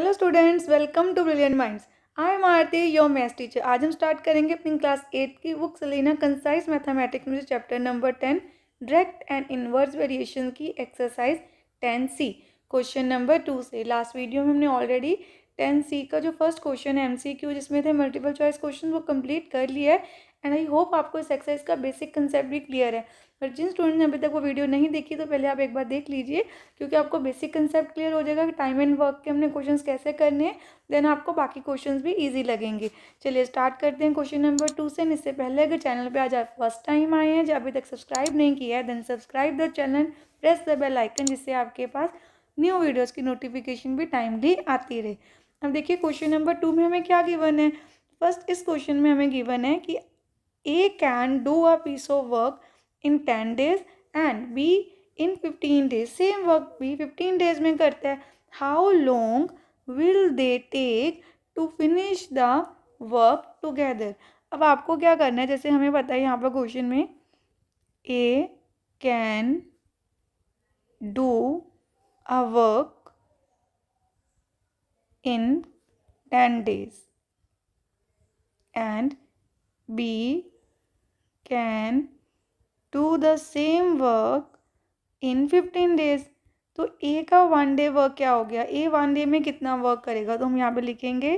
Hello students, welcome to brilliant minds. I am Aarti, your maths teacher. आज हम start करेंगे अपनी क्लास 8 की बुक सलीना कंसाइज मैथमेटिक्स में chapter number 10 direct and inverse variation की exercise 10C question number 2 से। Last video में हमने ऑलरेडी 10C का जो फर्स्ट क्वेश्चन है MCQ जिसमें थे मल्टीपल चॉइस क्वेश्चन वो कंप्लीट कर लिया है एंड आई होप आपको इस एक्सरसाइज का बेसिक कंसेप्ट भी क्लियर है। पर जिन स्टूडेंट ने अभी तक वो वीडियो नहीं देखी तो पहले आप एक बार देख लीजिए, क्योंकि आपको बेसिक कंसेप्ट क्लियर हो जाएगा कि टाइम एंड वर्क के हमने क्वेश्चंस कैसे करने हैं। देन आपको बाकी क्वेश्चंस भी इजी लगेंगे। चलिए स्टार्ट करते हैं क्वेश्चन नंबर 2 से। इससे पहले अगर चैनल पे आज आप फर्स्ट टाइम आए हैं, जो अभी तक सब्सक्राइब नहीं किया है, then subscribe the channel, press the bell icon, जिससे आपके पास न्यू वीडियोज़ की नोटिफिकेशन भी टाइमली आती रहे। अब देखिए क्वेश्चन नंबर 2 में हमें क्या गिवन है। फर्स्ट इस क्वेश्चन में हमें गिवन है कि A can do a piece of work in 10 days and B in 15 days. Same work B 15 days में करता है. How long will they take to finish the work together? अब आपको क्या करना है, जैसे हमें पता है यहाँ पर क्वेश्चन में A can do a work in 10 days and B can do the same work in 15 days. तो ए का 1 डे वर्क क्या हो गया, ए 1 डे में कितना वर्क करेगा, तो हम यहाँ पे लिखेंगे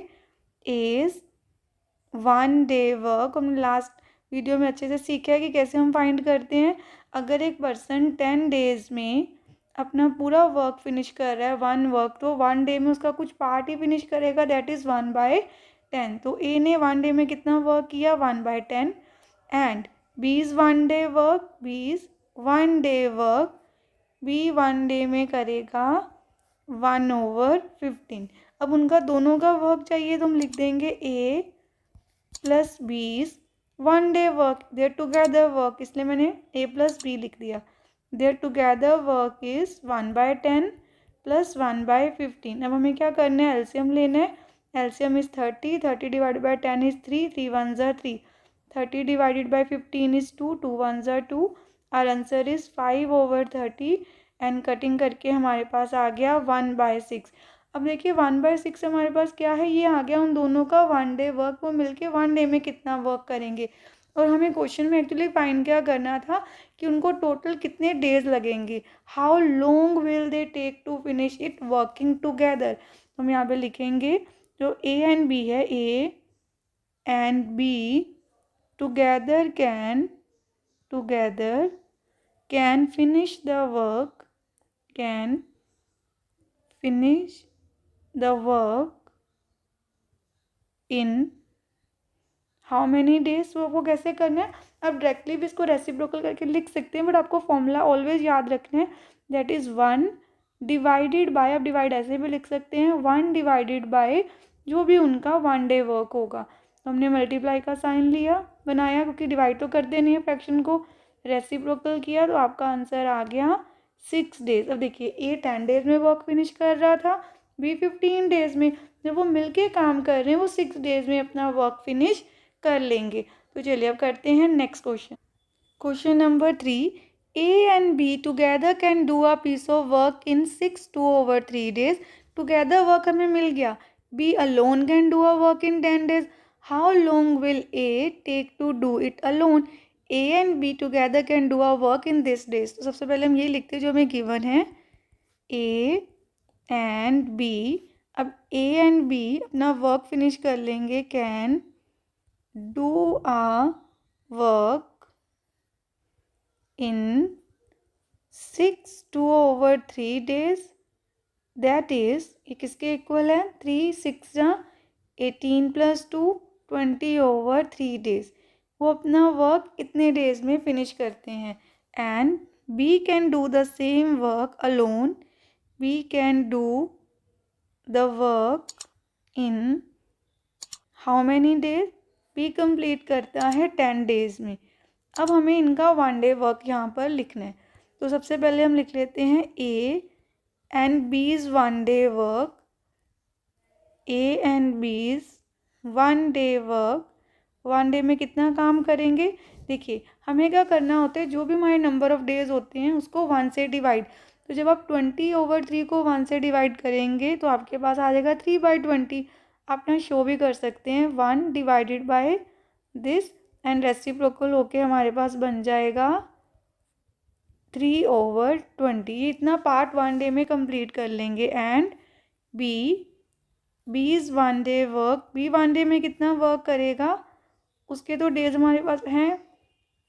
एज 1 डे वर्क। हमने लास्ट वीडियो में अच्छे से सीखा है कि कैसे हम फाइंड करते हैं। अगर एक पर्सन 10 डेज में अपना पूरा वर्क फिनिश कर रहा है, 1 वर्क, तो 1 डे में उसका कुछ पार्ट ही फिनिश करेगा, दैट इज़ 1/10। तो ए ने 1 डे में कितना वर्क किया, 1/10। And B is 1 day work, B is 1 day work, B 1 day में करेगा 1/15। अब उनका दोनों का वर्क चाहिए तो हम लिख देंगे A plus B is 1 day work, their together work, इसलिए मैंने ए प्लस बी लिख दिया। Their together work is 1/10 plus 1/15। अब हमें क्या करना है, एलसीएम लेना है। LCM is 30, 30 divided by 10 is 3, 3 1 ज़ा 3, 30 डिवाइडेड बाई 15 इज़ 2, 2 1 ज़ा 2। Our answer is 5/30 and cutting करके हमारे पास आ गया 1/6। अब देखिए 1/6 हमारे पास क्या है, ये आ गया उन दोनों का 1 डे वर्क, वो मिलके 1 डे में कितना वर्क करेंगे। और हमें क्वेश्चन में एक्चुअली फाइंड क्या करना था कि उनको टोटल कितने डेज लगेंगे, how long will they take to finish it working together. हम यहाँ पे लिखेंगे जो ए एंड बी है, A and B together can finish the work, can finish the work in how many days। वो कैसे करना है, अब डायरेक्टली भी इसको रेसिप्रोकल करके लिख सकते हैं, बट आपको फॉर्मूला ऑलवेज याद रखना है, दैट इज़ 1 डिवाइडेड बाय, अब डिवाइड ऐसे भी लिख सकते हैं, 1 डिवाइडेड बाय जो भी उनका 1 डे वर्क होगा। तो हमने मल्टीप्लाई का साइन लिया, बनाया, क्योंकि डिवाइड तो करते नहीं है फ्रैक्शन को, रेसिप्रोकल किया, तो आपका आंसर आ गया 6 डेज। अब देखिए ए 10 डेज में वर्क फिनिश कर रहा था, बी 15 डेज में, जब वो मिलके काम कर रहे हैं वो 6 डेज में अपना वर्क फिनिश कर लेंगे। तो चलिए अब करते हैं next question. Question number 3, A and B together can do a piece of work in 6 2/3 days. Together work हमें मिल गया, B alone can do a work in 10 days. How long will A take to do it alone. A and B together can do a work in this days. तो सबसे पहले हम ये लिखते हैं जो हमें गिवन है, ए एंड बी। अब ए एंड बी अपना वर्क फिनिश कर लेंगे, can do a work in 6 2/3 days, that is ये किसके इक्वल है, 3 6 ज़ा 18 + 2 20/3 days। वो अपना वर्क इतने डेज में फिनिश करते हैं। And B can do the same work alone, B can do the work in how many days, B complete करता है 10 डेज में। अब हमें इनका 1 डे वर्क यहाँ पर लिखना है, तो सबसे पहले हम लिख लेते हैं ए एंड बीज 1 डे वर्क, ए एंड बीज 1 डे वर्क, 1 डे में कितना काम करेंगे। देखिए हमें क्या करना होता है, जो भी हमारे नंबर ऑफ डेज होते हैं उसको 1 से डिवाइड, तो जब आप 20/3 को 1 से डिवाइड करेंगे तो आपके पास आ जाएगा 3/20। आप यहाँ शो भी कर सकते हैं 1 divided by this and reciprocal होके हमारे पास बन जाएगा 3/20। ये इतना पार्ट 1 डे में कंप्लीट कर लेंगे। And B is 1 day work. B 1 day में कितना वर्क करेगा, उसके तो डेज हमारे पास हैं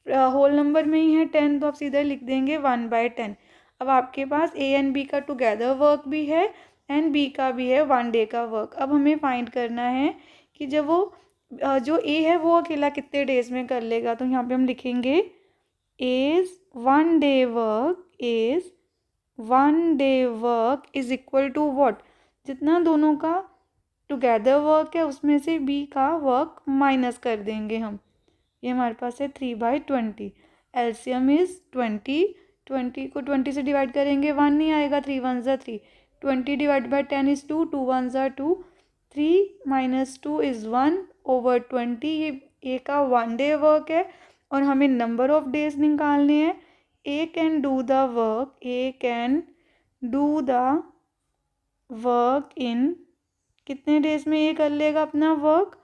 होल नंबर में ही है 10, तो आप सीधे लिख देंगे 1/10। अब आपके पास ए एंड बी का टुगेदर वर्क भी है एंड बी का भी है 1 डे का वर्क। अब हमें फाइंड करना है कि जब वो जो ए है वो अकेला कितने डेज में कर लेगा। तो यहाँ पे हम लिखेंगे as 1 day work, as 1 day work is equal to what, जितना दोनों का टुगेदर वर्क है उसमें से बी का वर्क माइनस कर देंगे हम। ये हमारे पास है 3/20। LCM is 20। 20 को 20 से डिवाइड करेंगे 1 नहीं आएगा, 3 1 ज़ा 3। 20 डिवाइड बाई 10 इज़ 2, 2 1 ज़ा 2। 3 - 2 इज़ 1/20। ये ए का 1 डे वर्क है और हमें नंबर ऑफ डेज निकालने हैं। A can do the work, A can do the work in, कितने डेज में ये कर लेगा अपना work,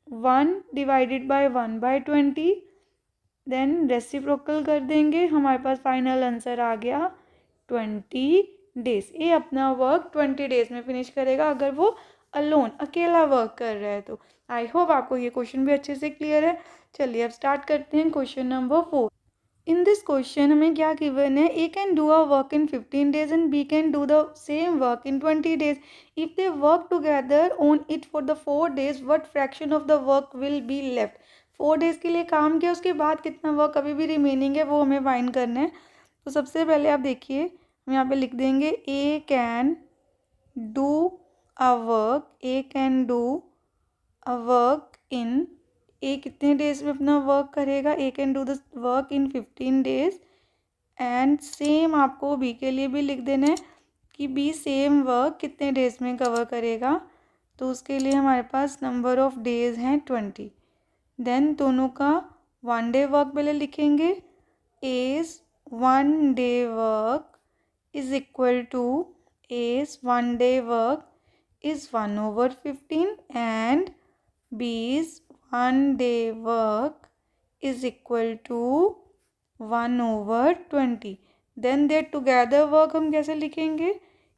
1 divided by 1/20। Then reciprocal कर देंगे, हमारे पास फाइनल आंसर आ गया 20 डेज। ये अपना वर्क 20 डेज में फिनिश करेगा अगर वो अलोन अकेला वर्क कर रहा है तो। आई होप आपको ये क्वेश्चन भी अच्छे से क्लियर है। चलिए अब स्टार्ट करते हैं question number 4। In this question हमें क्या गिवन है, A can do a work in 15 days and B can do the same work in 20 days. If they work together on it for the 4 days, what fraction of the work will be left. 4 days के लिए काम किया, उसके बाद कितना work अभी भी remaining है वो हमें फाइंड करना है। तो सबसे पहले आप देखिए हम यहाँ पे लिख देंगे A can do a work, A can do a work in, A कितने डेज में अपना वर्क करेगा, A can do the work in 15 days. And same आपको बी के लिए भी लिख देना है कि बी सेम वर्क कितने डेज में कवर करेगा। तो उसके लिए हमारे पास नंबर ऑफ डेज हैं 20। देन दोनों का 1 डे वर्क पहले लिखेंगे, as 1 day work is equal to, A's 1 day work is 1/15 and बी's 1 day work is equal to 1/20। Then their together work हम कैसे लिखेंगे,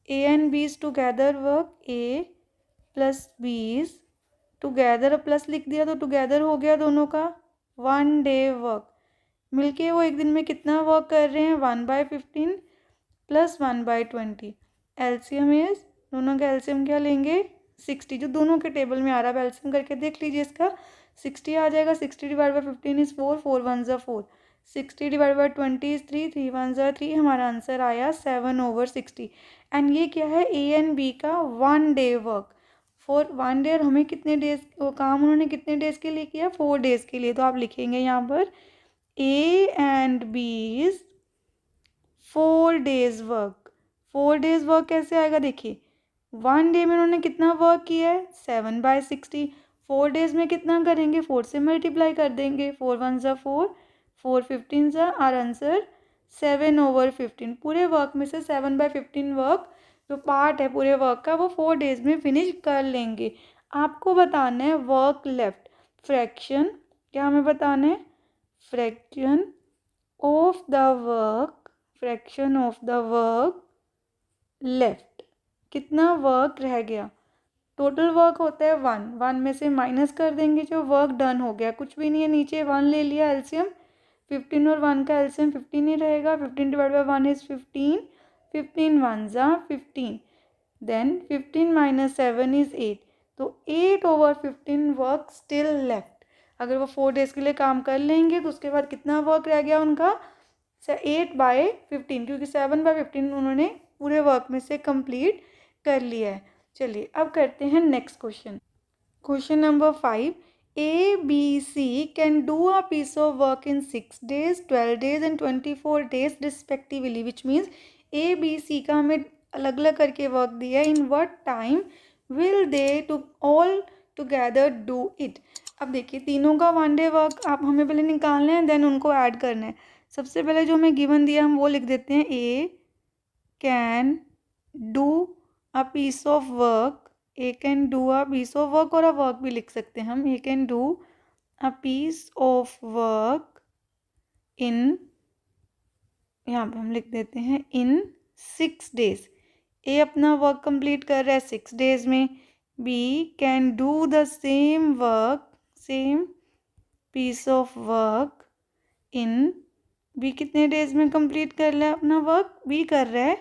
a and b's together work, a plus b's together plus लिख दिया तो together हो गया दोनों का 1 day work। मिलके वो एक दिन में कितना वर्क कर रहे हैं, 1/15 प्लस 1/20। एलसीएम इज, दोनों का एलसीएम क्या लेंगे 60, जो दोनों के टेबल में आ रहा है। एलसीएम करके देख लीजिए इसका 60 आ जाएगा। 60 डिवाइड बाई 15 इज़ 4, 4 1 ज़ा 4। 60 डिवाइड बाई 20 इज़ 3, 3 1 ज़ा 3। हमारा आंसर आया 7/60। एंड ये क्या है, ए एंड बी का 1 डे वर्क फॉर 1 डे। और हमें कितने डेज काम उन्होंने कितने डेज के लिए किया, 4 डेज के लिए। तो आप लिखेंगे यहाँ पर ए एंड बीज 4 डेज वर्क। 4 डेज वर्क कैसे आएगा, देखिए 1 डे में उन्होंने कितना वर्क किया है 7/60। 4 डेज में कितना करेंगे, 4 से मल्टीप्लाई कर देंगे, 4 1 ज़ा 4, 4 15 ज़ा। Our answer 7/15। पूरे वर्क में से 7/15 वर्क जो पार्ट है पूरे वर्क का वो 4 डेज में फिनिश कर लेंगे। आपको बताना है वर्क लेफ्ट, फ्रैक्शन क्या हमें बताना है, fraction of the work, fraction of the work left, कितना वर्क रह गया। टोटल वर्क होता है 1 में से माइनस कर देंगे जो वर्क डन हो गया, कुछ भी नहीं है नीचे 1 ले लिया एलसीएम। 15 और 1 का एलसीएम 15 ही रहेगा। 15 डिवाइड बाई 1 इज़ 15, 15 1 ज़ा 15। Then 15 - 7 is 8। तो 8/15 वर्क स्टिल लेफ्ट। अगर वो 4 डेज के लिए काम कर लेंगे तो उसके बाद कितना वर्क रह गया उनका 8/15, क्योंकि 7/15 उन्होंने पूरे वर्क में से कंप्लीट कर लिया है। चलिए अब करते हैं next question. Question number 5, A B C can do a piece of work in 6 days, 12 days एंड 24 days respectively, which means A B C का हमें अलग अलग करके वर्क दिया है। In what time will they to all together do it. अब देखिए तीनों का 1 डे वर्क आप हमें पहले निकालना है, देन उनको ऐड करना है। सबसे पहले जो हमें गिवन दिया हम वो लिख देते हैं, A can do a piece of work, A can do a piece of work, और अ वर्क भी लिख सकते हैं हम, A can do a piece of work in, यहाँ पे हम लिख देते हैं इन 6 days। ए अपना वर्क कंप्लीट कर रहा है 6 days में। B can do the same work, same piece of work in, B कितने डेज में कंप्लीट कर रहा है अपना वर्क, बी कर रहा है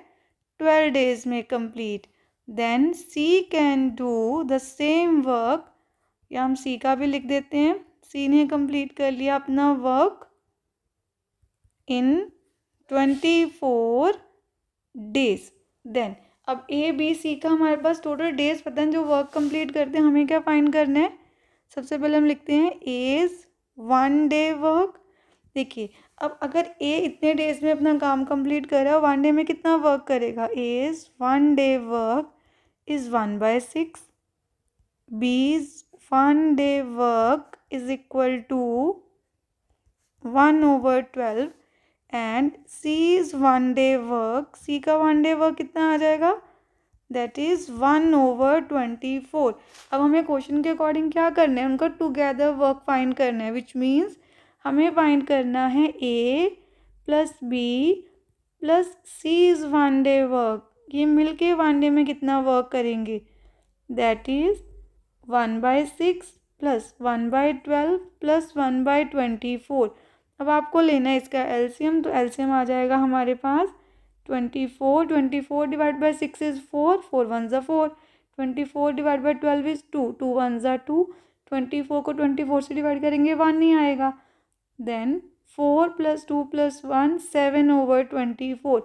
12 days में complete. Then C can do the same work, या हम सी का भी लिख देते हैं, सी ने कंप्लीट कर लिया अपना वर्क इन 24 days। देन अब ए बी सी का हमारे पास टोटल डेज पता है जो वर्क कंप्लीट करते हैं, हमें क्या फाइंड करना है। सबसे पहले हम लिखते हैं एज 1 day वर्क। देखिए अब अगर ए इतने डेज में अपना काम कंप्लीट कर रहा है, 1 day में कितना वर्क करेगा, as 1 day work is 1/6, B's 1 day work is equal to 1/12, and C's 1 day work, C का 1 day वर्क कितना आ जाएगा, दैट इज 1/24। अब हमें क्वेश्चन के अकॉर्डिंग क्या करना है, उनका टुगेदर वर्क फाइंड करना है, विच मीन्स हमें फाइंड करना है A plus B plus C is 1 day work, ये मिलके 1 day में कितना वर्क करेंगे, दैट इज 1/6 प्लस 1/12 प्लस 1/24। अब आपको लेना है इसका एलसीएम, तो एलसीएम आ जाएगा हमारे पास 24, 24 डिवाइड बाई 6 इज़ 4, 4 1 ज़ा 4, 24 डिवाइड बाई 12 इज़ 2, 2 1 ज़ा 2, 24 को 24 से डिवाइड करेंगे 1 नहीं आएगा। देन 4 + 2 + 1 7/24,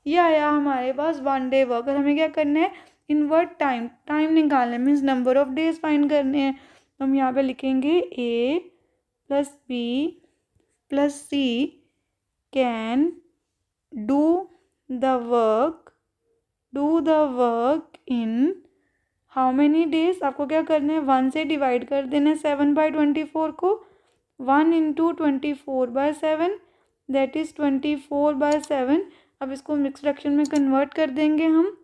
ये आया हमारे पास 1 day वर्क। और हमें क्या करना है, इनवर्ट टाइम, टाइम निकालना है, means number of days find करने हैं। तो हम यहाँ पे लिखेंगे A plus B plus C can do the work, do the work in how many days. आपको क्या करना है, 1 से डिवाइड कर देना है 7/24 को, 1 × 24/7 दैट इज़ 24/7। अब इसको मिक्स फ्रैक्शन में कन्वर्ट कर देंगे हम,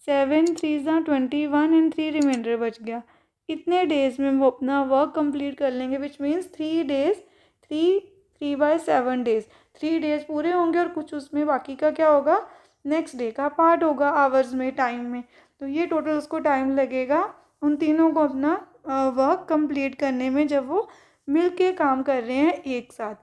7 3 ज़ा 21 एंड 3 रिमाइंडर बच गया। इतने डेज में वो अपना वर्क कंप्लीट कर लेंगे, which means 3 days, 3/7 days, 3 days पूरे होंगे और कुछ उसमें बाकी का क्या होगा, नेक्स्ट डे का पार्ट होगा आवर्स में, टाइम में। तो ये टोटल उसको टाइम लगेगा उन तीनों को अपना वर्क कंप्लीट करने में, जब वो मिल के काम कर रहे हैं एक साथ।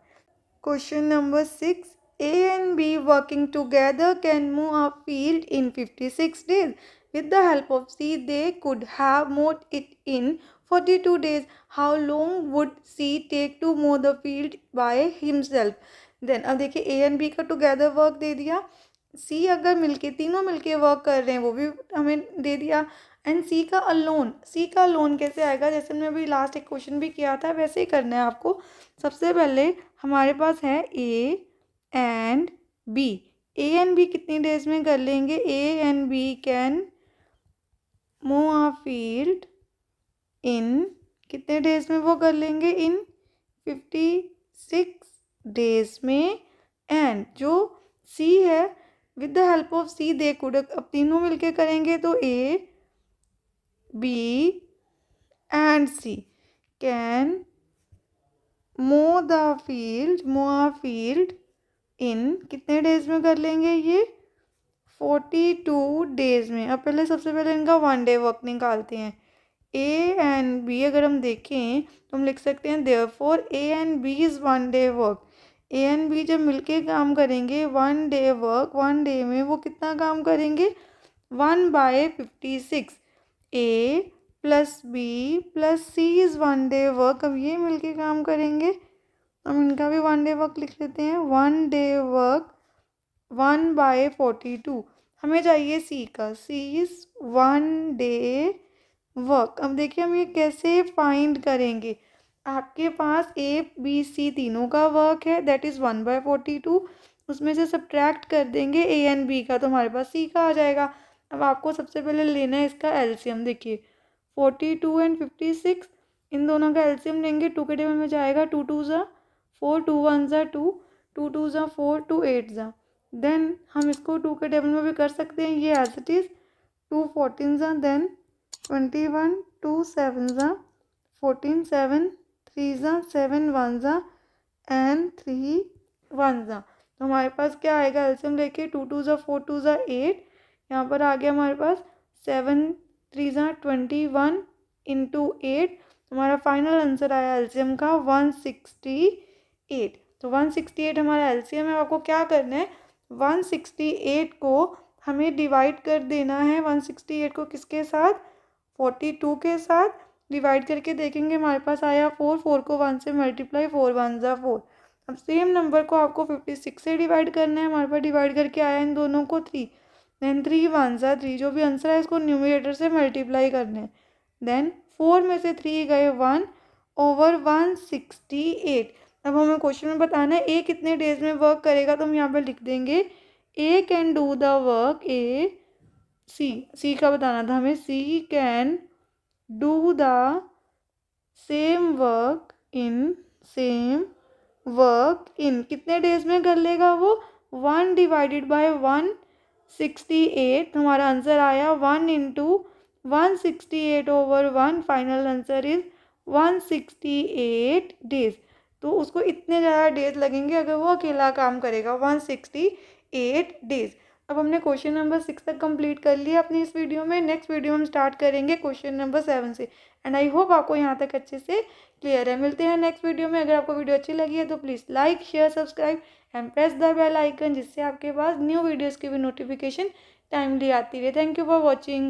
Question number 6, A and B working together can move a field in 56 days. With the help of C, they could have mowed it in 42 days. How long would C take to mow the field by himself? Then अब देखिए A and B का together work दे दिया, C अगर मिलके तीनों मिलके work कर रहे हैं वो भी हमें दे दिया, एंड सी का अलोन, सी का लोन कैसे आएगा, जैसे हमने अभी लास्ट एक क्वेश्चन भी किया था वैसे ही करना है आपको। सबसे पहले हमारे पास है A and B, A and B कितनी डेज में कर लेंगे, ए एंड बी कैन मो अ फील्ड इन, कितने डेज में वो कर लेंगे, इन 56 डेज में। एंड जो सी है, with the help of C they could, अब तीनों मिलके करेंगे तो A B and C can mow the field, mow a field इन, कितने डेज में कर लेंगे ये, 42 डेज में। अब पहले सबसे पहले इनका 1 day वर्क निकालते हैं। ए एंड बी अगर हम देखें तो हम लिख सकते हैं therefore A and B is 1 day work. A and B जब मिलके काम करेंगे 1 day वर्क, 1 day में वो कितना काम करेंगे, 1/56। A plus B plus C is 1 day work, अब ये मिलके काम करेंगे, हम इनका भी 1 day वर्क लिख लेते हैं, 1 day वर्क 1/42। हमें चाहिए सी का, सी इज़ 1 day वर्क। अब देखिए हम ये कैसे फाइंड करेंगे, आपके पास ए बी सी तीनों का वर्क है, दैट इज़ 1/42, उसमें से सब्ट्रैक्ट कर देंगे ए एंड बी का, तो हमारे पास सी का आ जाएगा। अब आपको सबसे पहले लेना है इसका एलसीएम। देखिए 42 एंड 56, इन दोनों का एलसीएम लेंगे, 2 के टेबल में जाएगा, 2 2 ज़ा 4, 2 1 ज़ा 2, 2 2 ज़ा 4, 2 8 ज़ा देन हम इसको 2 के टेबल में भी कर सकते हैं, ये एज इट इज़ 2 14 ज़ा, देन 21 2 7 ज़ा 14 7 3 ज़ा 7 1 ज़ा एंड 3 1 ज़ा। तो हमारे पास क्या आएगा एल्सियम लेके 2 2 ज़ा 4 2 ज़ा 8, यहाँ पर आ गया हमारे पास 7 3 ज़ा 21 इंटू 8। हमारा फाइनल आंसर आया एल्सियम का 168। तो 168 हमारा एल्सियम है। आपको क्या करना है, 168 को हमें डिवाइड कर देना है। 168 को किसके साथ, 42 के साथ डिवाइड करके देखेंगे हमारे पास आया 4, 4 को 1 से मल्टीप्लाई, 4 1 ज़ा 4। अब सेम नंबर को आपको 56 से डिवाइड करना है। हमारे पास डिवाइड करके आया इन दोनों को 3, देन 3 1 ज़ा 3, जो भी आंसर है इसको न्यूमरेटर से मल्टीप्लाई करना है। देन 4 में से 3 गए 1 ओवर 168। अब हमें क्वेश्चन में बताना है ए कितने डेज में वर्क करेगा, तो हम यहाँ पर लिख देंगे A can do the work, A C का बताना था हमें, C can do the same work in कितने डेज में कर लेगा वो, 1 डिवाइडेड बाय 168। हमारा आंसर आया 1 into 168 over 1, final answer is 168 days. तो उसको इतने ज़्यादा डेज लगेंगे अगर वो अकेला काम करेगा, 168 डेज। अब हमने क्वेश्चन नंबर 6 तक कंप्लीट कर लिया अपनी इस वीडियो में। नेक्स्ट वीडियो हम स्टार्ट करेंगे क्वेश्चन नंबर 7 से। एंड आई होप आपको यहाँ तक अच्छे से क्लियर है। मिलते हैं नेक्स्ट वीडियो में। अगर आपको वीडियो अच्छी लगी है तो please like share subscribe and press the bell icon, जिससे आपके पास न्यू वीडियोज़ की भी नोटिफिकेशन टाइमली आती रहे। Thank you for watching.